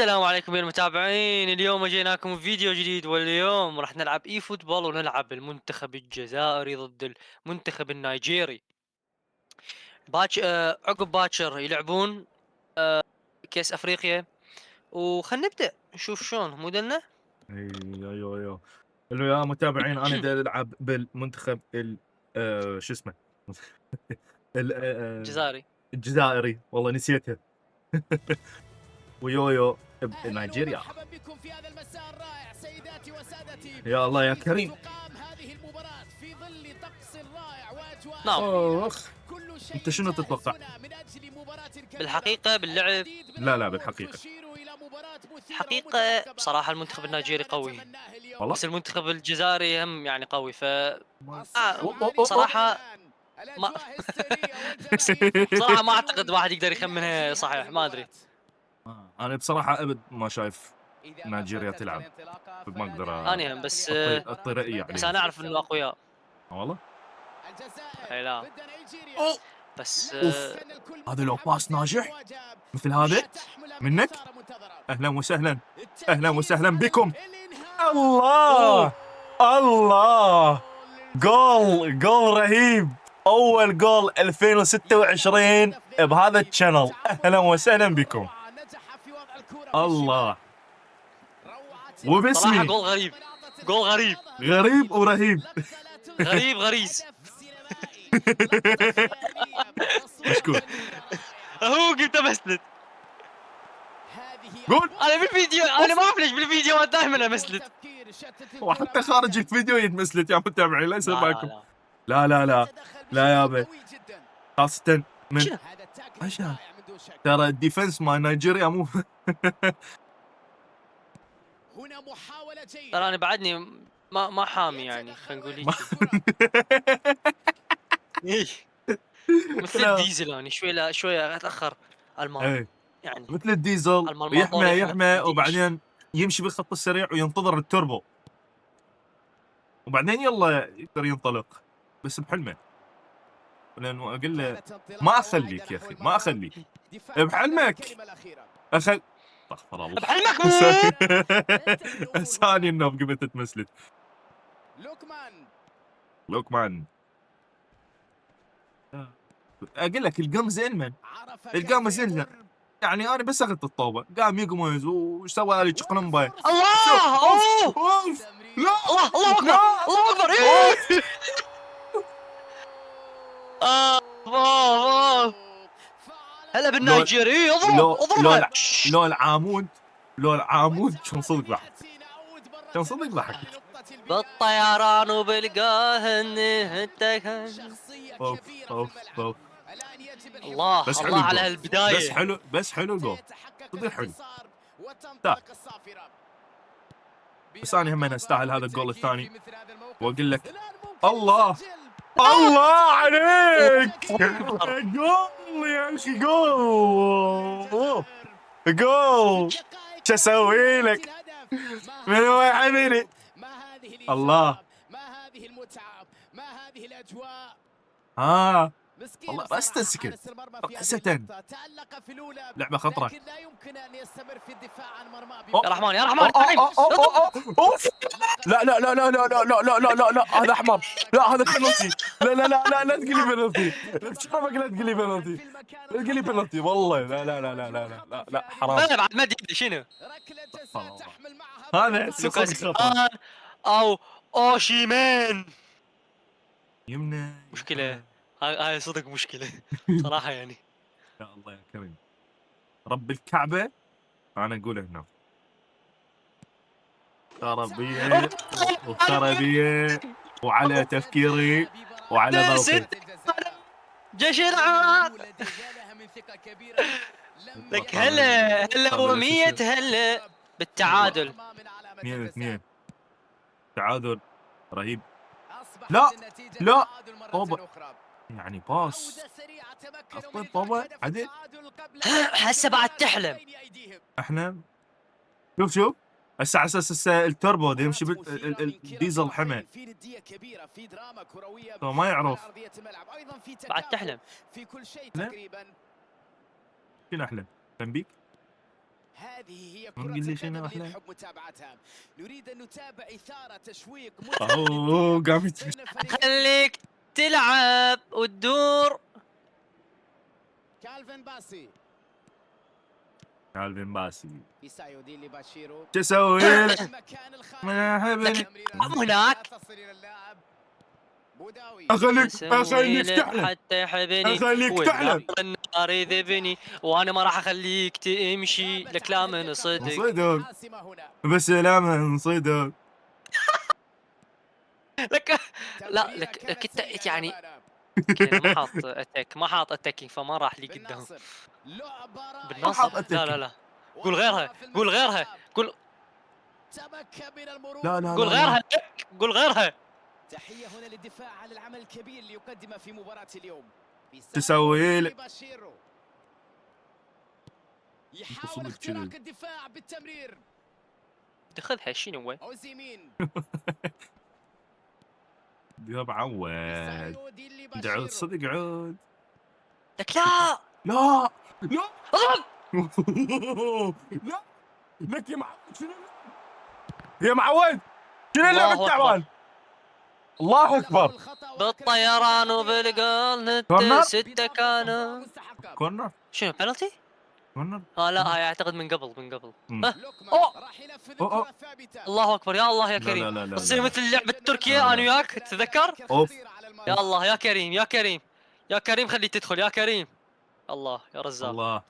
السلام عليكم يا المتابعين. اليوم جيناكم فيديو جديد، واليوم راح نلعب اي فوتبول ونلعب المنتخب الجزائري ضد المنتخب النيجيري. عقب باكر يلعبون كأس افريقيا، وخلنا نبدأ نشوف شلون مودلنا. ايوه قال له يا متابعين انا دا العب بالمنتخب شو اسمه ال- الجزائري. الجزائري والله نسيتها. ويويو أهلاً نيجيريا. ومرحباً بكم في هذا المساء الرائع سيداتي وسادتي. يا الله يا كيف كريم. تقام هذه المباراة في ظل طقس رائع وأجواء نعم، جميلة؟ اخ كل شيء انت شنو جاهز تتوقع؟ هنا من أجل مباراة كبيرة. بالحقيقة باللعب، العديد من لا الأمور بالحقيقة تشير إلى مباراة مثيرة حقيقة ومترقبة. بصراحة المنتخب هذا النيجيري ما قوي، نتمناه اليوم. والله بس المنتخب الجزائري هم يعني قوي. الصحة أوه، أوه، أوه. عالية بصراحة الآن. ما الأجواء هستيرية والجماهير بصراحة ما يحتفلون اعتقد واحد يقدر بشكل يخمنها كبير صحيح، هذه ما ادري. المباراة. انا بصراحه ابد ما شايف إذا ما نيجيريا فاتتك تلعب. الانطلاقة ما فلا اقدر داعي اني هم بس للقلق. اطي رايي بس عليهم. انا اعرف انه اقوياء. والله اي الجزائر لا، ضد نيجيريا. أوه. بس لا اوف شك أن الكل هذا لو متحمس باس لهذه ناجح المواجهة مثل هذا لا تحمل من منك. إثارة منتظرة. اهلا وسهلا. اهلا التركيز وسهلا على بكم. الإنهاء. اوه الله الله جول رهيب. اول جول 2026 بهذا الشانل. اهلا وسهلا بكم. نجح في وضع الكرة في الله روعة صراحة وباسمي جول غريب، جول غريب، غريب ورهيب. لقطة لا تنسى. غريب غريز. هدف سينمائي. لقطة خيالية. تصويرة مشكور. فنية رائعة. هو قلت امثلت. هذه جول. انا بالفيديو انا اوف. ما اعرف ليش بالفيديوهات دائما امثلت. تفكير شتت الكرة وحتى خارج بعيدا. الفيديو يتمثلت يا متابعين، لا يصير لا لا معكم. لا، لا لا لا تدخل لا بشكل يابا، قوي جدا. خاصة من شنو؟ هذا التاكل عشان رائع من دون شك. ترى الديفنس مال نيجيريا مو هنا محاولة ترى جيدة. انا بعدني ما حامي يعني، خلينا نقول هيك. إيه. مثل لا الديزل يعني، شوي لا شوي اتاخر المان ايه يعني. مثل الديزل المان الموتور يحمى يديش. وبعدين يمشي بالخط السريع وينتظر التوربو وبعدين يلا يقدر ينطلق بس بحلمه. لانه اقول له كانت انطلاقة ما واعدة اخليك يا نحو اخي، ما المرمى. اخليك دفاع كان بحلمك. الكلمة الأخيرة. استغفر الله. بحلمك ثاني انه قمت تمثلت. لوكمان. لوكمان اقول لك القم زين من عرف القام كيف زين. يمر. يعني انا بس اخذت الطوبه قام يقمز وش سوى لي قلمبه. والفرصة. الله اوف اوه، اوف. لا الله اكبر، لا الله اكبر. اوف. ايه الله. هلا لو بالنيجيري، اضرب لو لو اضربها. لو العامود لو العامود كان صدق ضحك. كان صدق ضحك. بالطيران وبالقاهن شخصية اوف كبيرة في اوف الملعب. اوف. الآن يجب الحفاظ الله بس الله حلو على الجول. بس هالبداية. حلو الجول. يتحقق صدق حلو. الانتصار تا وتنطلق الصافرة. بس انا هم استاهل هذا الجول الثاني. واقول لك الآن ممكن الله يسجل. الله عليك. أكبر. جول يا اخي جول. الجزائر. جول. دقائق شو اسوي معدودة لك؟ الهدف. ما من هذه هو يا السعادة؟ حبيبي؟ ما هذه الله. الإثارة؟ ما هذه المتعة؟ ما هذه الأجواء؟ مسكين والله بصراحة بس تسكت. حارس المرمى في هذه قسة اللقطة تألق في الأولى، لعبة خطرة. لكن لا يمكن أن يستمر في الدفاع عن مرماه يا بمنتهى رحمن يا أوه رحمن أوه تعيم أوه أوه اضرب. أوه أوف. لا لا لا لا لا لا لا لا لا لا لا هذا أحمر. لا هذا بنالتي. لا لا لا لا لا تقلي بنالتي. شرفك لا تقلي بنالتي. لا تقلي بنالتي والله. لا لا لا لا لا لا لا حرام. انا بعد ما ادري شنو ركلة جزاء تحمل معها هذا بطاقة صدق لوكاس خطرة. رصاصية. او اوشيمان. يمنى مشكلة، هاي صدق مشكلة صراحة يعني. يا الله يا كريم رب الكعبة أنا أقول هنا خرابية وخرابية وعلى تفكيري وعلى ذوقي. جيش العراق. لك هلا هلا ومية هلا بالتعادل. 2-2 تعادل رهيب. أصبحت لا النتيجة لا تعادل مرة طوبة أخرى. يعني باص عودة سريعة تمكنوا أخطي من إلغاء طوبة هدف عدل. التعادل قبل هسه بعد تحلم. بين أيديهم. احنا شوف هسه على اساس التوربو ده يمشي مثيرة من كلا الديزل حمى الطرفين، في ندية كبيرة، في دراما كروية ما على يعرف. أرضية الملعب، أيضا في بعد تكافؤ تحلم. في كل شيء لا. تقريبا. شنو احلى تنبيك. هذه هي ما كرة تقول لي شنو القدم أحلى؟ اللي نحب متابعتها. نريد أن نتابع إثارة تشويق اوه قام بين الفريقين. خليك تلعب وتدور. كالفين باسي، كالفين باسي يسايودين لباشيرو. تسوي المكان الخاطئ. ما يحبني هناك. تصل إلى اللاعب بوداوي. اخليك تسوي له تحلم حتى يحبني أخليك تحلم. النار يذبني وانا ما راح اخليك تمشي لك لا من صدق. صدق حاسمة هنا. بس لا من صدق. لك لا تمريرة لك كانت انت سيئة يعني للأمانة. كذا ما حاط اتاك، ما حاط اتاكينج فما راح لي قدام. بالناصر. لعبة رائعة. بالناصر لا لا لا قول غيرها، قول غيرها، قول تمكن من المرور. لا لا قول غيرها لك، قول غيرها. تحية هنا للدفاع على العمل الكبير اللي يقدمه في مباراة اليوم. تسوي لك. باشيرو صدق يحاول اختراق كذي. الدفاع بالتمرير. تاخذها شنو وين؟ اوزيمين. يا معود يسايودين عود لباشيرو. صدق عود. لك لا لا لا اضرب. لا لك يا معود شنو يا معود شنو اللعب الله التعبان. الله اكبر. الخطأ بالطيران وبالقال كورنر؟ ستة كانوا. مستحقة. كورنر شنو بنالتي؟ كورنر. لا هاي اعتقد من قبل من قبل. لوكمان أوه. راح ينفذ أوه. الكرة الثابتة. الله اكبر يا الله يا لا كريم. لا لا تصير لا. مثل اللعبة التركية لا. انا وياك تتذكر؟ أوف. يا الله يا كريم يا كريم يا كريم خليه تدخل يا كريم. الله يا رزاق. الله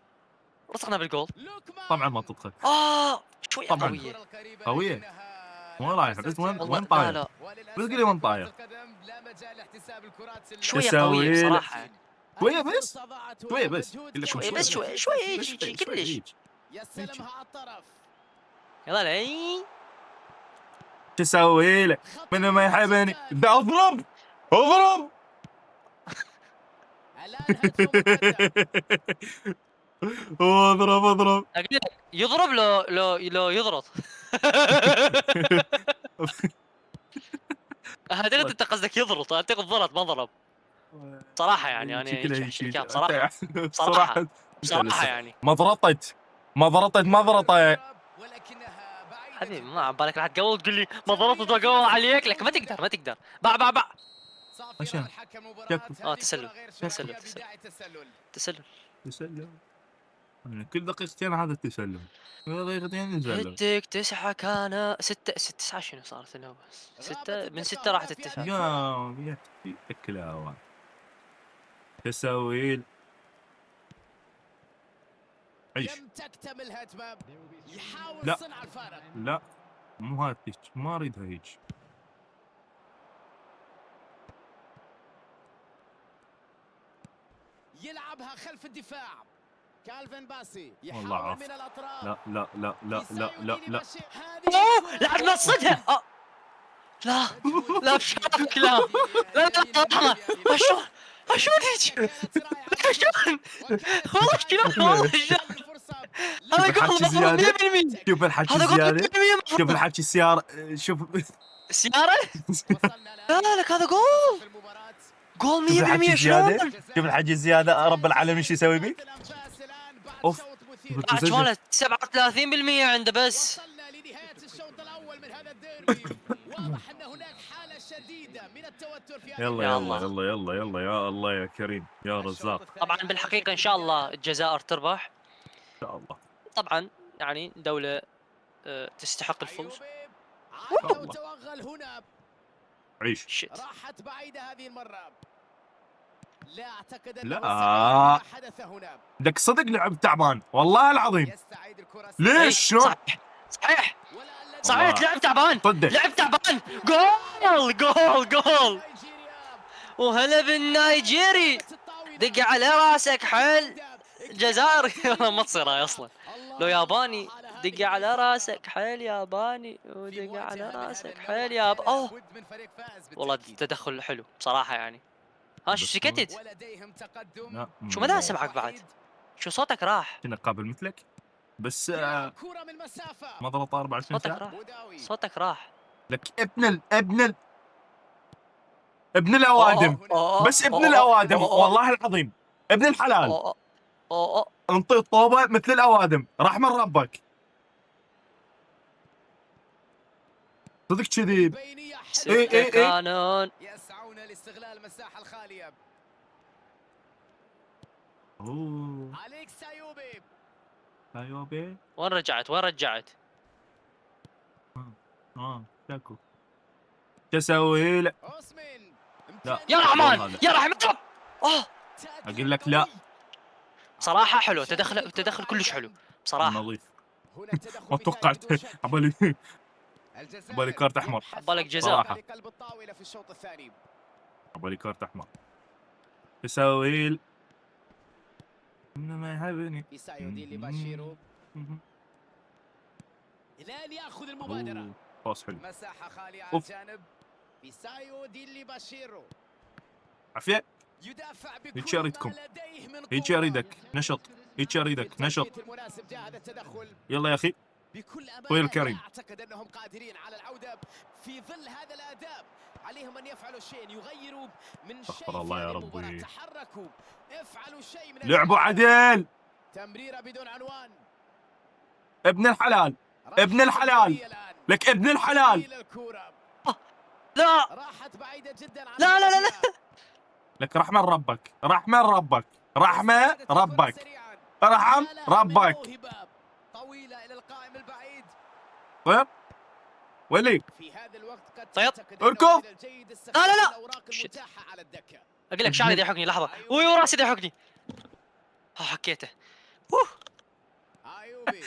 رزقنا بالجول. طبعا ما تدخل. شوية طبعاً. قوية. قوية. وين رايح بس وين والله طاير. لا بس قولي وين طاير. شوية تسوي قوية لك. بصراحة. شوية بس شوية بس شوية بس شوية هيك كلش. يستلمها على الطرف. يلا لي. تسوي لك من ما يحبني بدي اضرب اضرب. اضرب اضرب. أقول لك يضرب لو يضرط. اعتقد انت قصدك يضرط، اعتقد ضرط ما ضرب. صراحة يعني انا شكلها هيك هيك. بصراحة بصراحة بصراحة يعني ما ضرطت ما ضرطت. حبيبي ما عم بالك راح تقول تقول لي ما ضربت وقول عليك. لك ما تقدر ما تقدر. باع عشان. تسلل تسلل تسلل. تسلم. كل دقيقتين هذا التسلم. كل دقيقتين نتسلم. بدك 9 كان 6 9 شنو صارت النوبة؟ 6 من 6 راحت التسعة. يا الكلاوة تسوي عيش. لم تكتمل الهجمة. يحاول لا. صنع الفارق. لا مو هيك ما اريدها هيك. يلعبها خلف الدفاع. كالفين باسي والله يحاول عرفت. من الاطراف. لا لا لا لا لا لا لا. لعب نصدها. لا لا بشوك لا لا لا شلون هيك؟ شلون؟ والله شلون والله شلون؟ هذا جول مفروض 100%. شوف الحكي هذا جول زيادة. 100% شوف الحكي السيارة. شوف سيارة؟ لا لك هذا جول. جول 100% شلون؟ شوف الحكي زيادة. رب العالمين شو يسوي بيك؟ اوف العج ماله 37% عنده بس. وصلنا لنهاية الشوط الأول من هذا الديربي. واضح أن هناك حالة شديدة من التوتر في يلا يا يلا الله. يلا يلا يلا يا الله يا كريم يا رزاق. طبعا بالحقيقة إن شاء الله الجزائر تربح. ان شاء الله. طبعا يعني دولة تستحق الفوز. عاد وتوغل هنا. عيش. شت. راحت بعيدة هذه المرة. لا أعتقد أنه لا. سعيد بما حدث هنا. لك صدق لعب تعبان والله العظيم. يستعيد الكرة. ليش شلون؟ صحيح ولا صحيح لعب تعبان صدق. لعب تعبان. جول وهلا بالنيجيري. دق على راسك حل. الجزائر ما تصير هاي اصلا. لو ياباني دق على راسك حيل ياباني ودق على راسك حيل ياب. اوه والله تدخل حلو بصراحة يعني. ها شو سكتت؟ ولديهم تقدم. لا. شو ما سمعك بعد؟ شو صوتك راح؟ كنا قابل مثلك بس كرة من مسافة. ما ضغط 24 صوتك ساعة. راح بوداوي. صوتك راح. لك ابن الاوادم. بس ابن الاوادم والله العظيم ابن الحلال. انطي الطوبه مثل الاوادم رحمن ربك. صدق كذي. البينية حلوة. ستة إيه. كانون. يسعون لاستغلال المساحة الخالية. اوه أليكس أيوبي. ايوبي. وين رجعت وين رجعت؟ شاكو. شو اسوي له؟ أوسمين. لا. يا رحمن يا رحمن. اوه اقول لك لا. صراحة حلو، تدخل كلش حلو بصراحة. نظيف. هنا تدخل ما توقعت بدون شك. عبالي الجزائر عبالي كارت احمر. يبحث عبالك عن جزاء. صراحة لقلب الطاولة في الشوط الثاني. عبالي كارت احمر. شو اسوي له؟ انه ما يحبني. بيسايو دي لباشيرو. هلال ياخذ المبادرة. أوه، باص حلو. مساحة خالية على أوف. الجانب. بيسايو دي لباشيرو. عافية. يدافع هيك بكل اريدكم. ما لديه من هيك قوة. اريدك نشط. هيك اريدك نشط. في المناسب جاء هذا التدخل. يلا يا اخي. بكل اخوي أمانة الكريم. لا أعتقد أنهم قادرين على العودة في ظل هذا الأداء. عليهم أن يفعلوا شيء يغيروا من شيء استغفر الله في يا هذه ربي. المباراة. تحركوا افعلوا شيء من لعبوا الجديد. عدل. تمريرة بدون عنوان. ابن الحلال. ابن الحلال. لك ابن الحلال. لا راحت بعيدة جدا عن لا لا لا, لا. لك رحمن ربك. رحمن ربك. رحمن ربك. ارحم ربك. طويلة إلى القائم البعيد. طيب ولي. في هذا الوقت قد طيب تعتقد اركض. أنه من الجيد استخدام لا، لا، لا. الأوراق المتاحة على الدكة. اقول لك شعري يضحكني لحظة. راسي يضحكني. حكيته. ايوبي.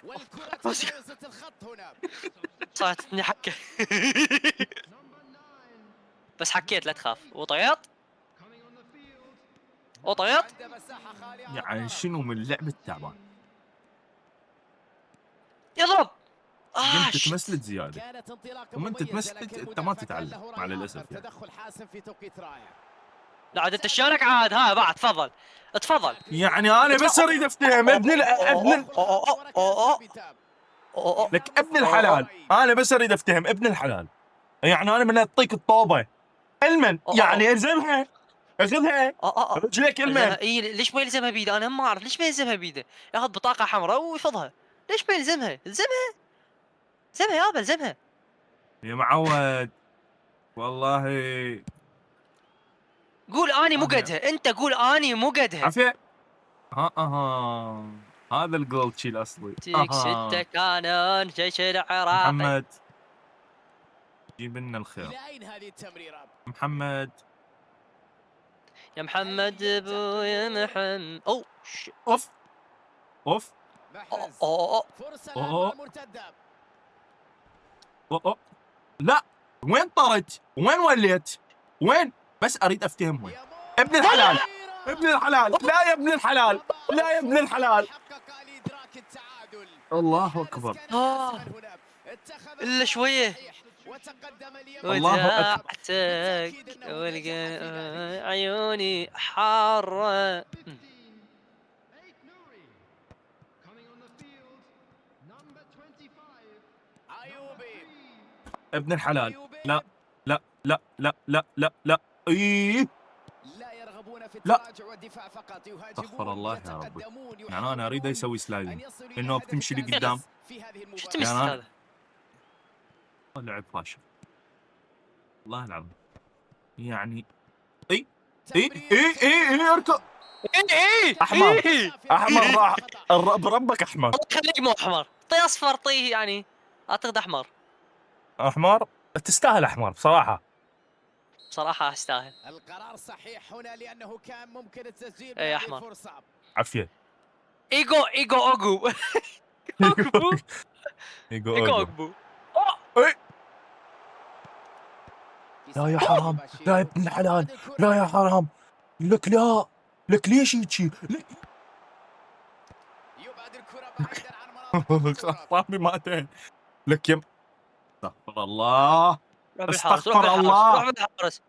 والكرة بس. تجاوزت الخط هنا. صارتني حكة. بس حكيت لا تخاف. وطيط وطيط. عنده مساحة خالية على يعني الطرف. شنو من اللعب التعبان. يضرب. انت شت. تمثلت زياده. كانت انطلاقة وما انت مميزة، تمثل لكن انت ما المدافع كان تتعلم له مع رأي الاسف آخر. يعني. تدخل حاسم في توقيت رائع. لا عاد انت شلونك عاد. ها بعد تفضل تفضل. يعني انا بس اريد افتهم لك ابن الحلال. انا بس اريد افتهم ابن الحلال. يعني انا من اعطيك الطوبه علما يعني الزمها. اخذها رجليك علما. اي ليش ما يلزمها بيده؟ انا ما اعرف ليش ما يلزمها بيده. ياخذ بطاقه حمراء ويفضها. ليش ما يلزمها؟ الزمها يابا الزمها. يا معود والله. قول اني مو قدها. انت قول اني مو قدها. عافيه. هذا الجولتشي الاصلي. تيك ستة كانون جيش العراقي. محمد جيب لنا الخير. إلى أين هذه التمريرة؟ محمد. يا محمد ابويا محمد. اوف اوف. محرز. أوه. فرصة أوه. المرتدة. أوه. لا وين طرت؟ وين وليت؟ وين؟ بس اريد افتهم وين. ابن الحلال. ابن الحلال. لا يا ابن الحلال. لا يا ابن الحلال. حقق الإدراك التعادل. الله اكبر. الا شويه. وتقدم الله أكبر. وداعتك عيوني حارة. ايوبي. ابن الحلال. لا لا لا لا لا لا لا. ايه لا يرغبون في لا. التراجع والدفاع فقط. يهاجمون. استغفر الله يا ربي. يتقدمون. يعني انا اريد اسوي سلايدنج انه هدف بتمشي التأسيس لقدام. في هذه المباراة. شو تمثل يعني هذا؟ لعب فاشل والله العظيم. يعني اي اركض. ايه احمر. احمر راح. بربك احمر. الله يخليك مو احمر. طي اصفر طي يعني. اعتقد احمر. احمر. تستاهل احمر بصراحه. صراحة استاهل. القرار صحيح هنا لأنه كان ممكن التسجيل إيه يا بهذه أحمر. الفرصة. عافيه. ايجو اوجو. اوجو ايجو اوجو. لا يا حرام. لا يا ابن الحلال. لا يا حرام. لك لا. لك ليش هيجي؟ لك يبعد الكرة بعيدا عن مناطق صاحبي ماتين. لك يم. استغفر الله. روح بالحارس. استغفر الله. روح بالحارس.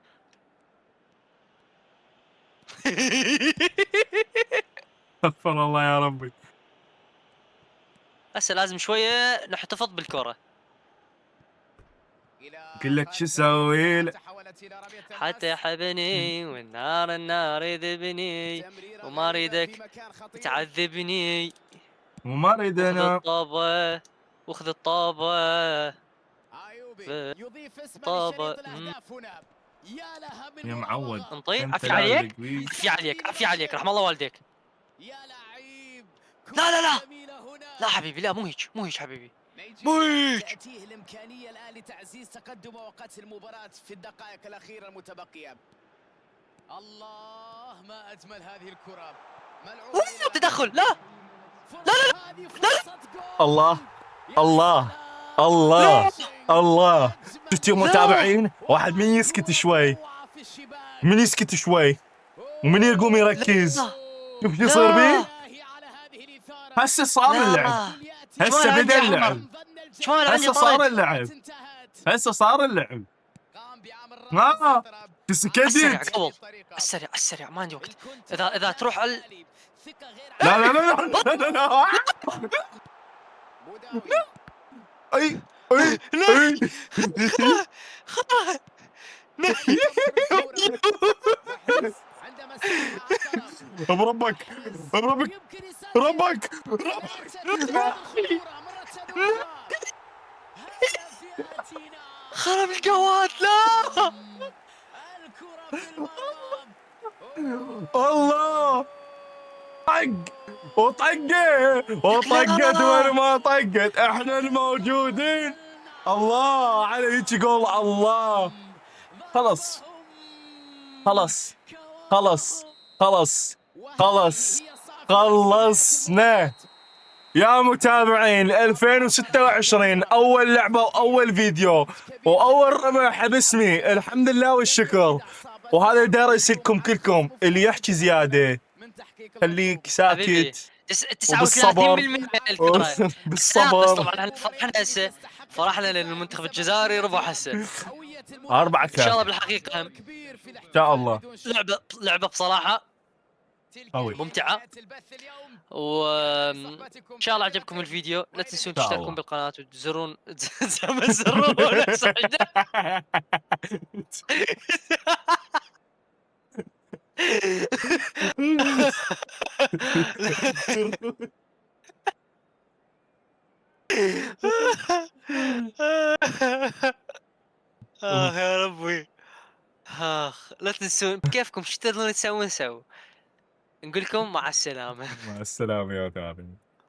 استغفر الله يا ربي. هسه لازم شوية نحتفظ بالكرة. قل لك شو اسوي له. حتى حبني والنار النار يذبني وما اريدك تعذبني. وما اريد وخذ انا. الطابة وخذ الطابة. ايوبي يضيف اسم طابة. لشريط الاهداف هنا. يا لها من يا معود. مراوغة. انطي انت عفي عليك لاعب عفي عليك عفي عليك رحم الله والديك. يا لعيب. لا لا لا جميلة هنا. لا حبيبي لا مو هيك حبيبي مو نيجيريا هيك. تأتيه الإمكانية الآن لتعزيز تقدم وقت المباراة في الدقائق الأخيرة المتبقية. الله ما أجمل هذه الكرة. ملعوبة إلى تدخل لا هذه فرصة جول. الله يا الله سلام. الله الله. أجمل شفتوا متابعين؟ واحد من يسكت شوي، في الشباك. من يسكت شوي ومن يقوم يركز. لا. شوف شو يصير بيه؟ على هذه الإثارة. هسه صار اللعب، هسه شلون بدا عندي اللعب، أحمر؟ شلون عندي هسه صار طرد؟ اللعب، هسه صار اللعب. قام بعمل ها السريع تسكدت. قبل السريع ما عندي وقت. اذا تروح لا لا لا لا لا لا لا. اي اي اي. بربك بربك ربك. خرب الجواد لا. الله طق وطقه وطقت وين ما طقت احنا الموجودين. الله على هيك جول. الله خلص خلص خلص خلص خلص خلصنا يا متابعين. 2026 اول لعبه واول فيديو واول ربح باسمي، الحمد لله والشكر. وهذا درس لكم كلكم، اللي يحكي زياده خليك حبيبي ساكت 39% الفكره. بالصبر. طبعا احنا فرحنا هسه، فرحنا لان المنتخب الجزائري ربح هسه 4 ان شاء الله. كلاب بالحقيقه ان شاء الله. لعبه بصراحه قوي ممتعه، وان شاء الله عجبكم الفيديو. لا تنسون شاء تشتركون الله. بالقناه وتزرون زرون اخ يا ربي. اخ لا تنسون بكيفكم، شو تقدرون تسوون سووا. نقول لكم مع السلامه. مع السلامه يا تابعين.